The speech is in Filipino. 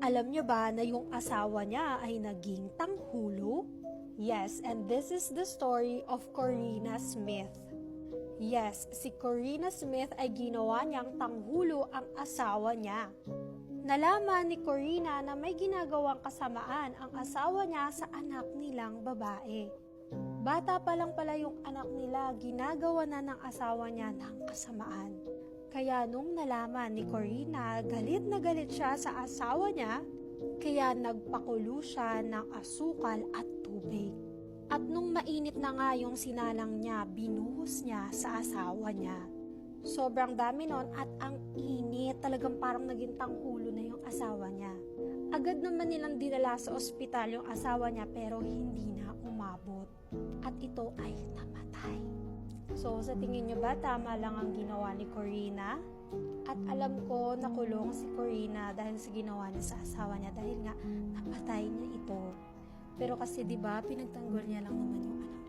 Alam niyo ba na yung asawa niya ay naging tanghulo? Yes, and this is the story of Corina Smith. Yes, si Corina Smith ay ginawa niyang tanghulo ang asawa niya. Nalaman ni Corina na may ginagawang kasamaan ang asawa niya sa anak nilang babae. Bata pa lang pala yung anak nila, ginagawa na ng asawa niya ng kasamaan. Kaya nung nalaman ni Corina, galit na galit siya sa asawa niya, kaya nagpakulo siya ng asukal at tubig. At nung mainit na nga yung sinalang niya, binuhos niya sa asawa niya. Sobrang dami nun at ang init, talagang parang naging tanghulo na yung asawa niya. Agad naman nilang dinala sa ospital yung asawa niya pero hindi na umabot. At ito ay namatay. So sa tingin niyo ba tama lang ang ginawa ni Corina? At alam ko nakulong si Corina dahil sa ginawa niya sa asawa niya dahil nga napatay niya ito. Pero kasi 'di ba pinagtanggol niya lang naman yung anak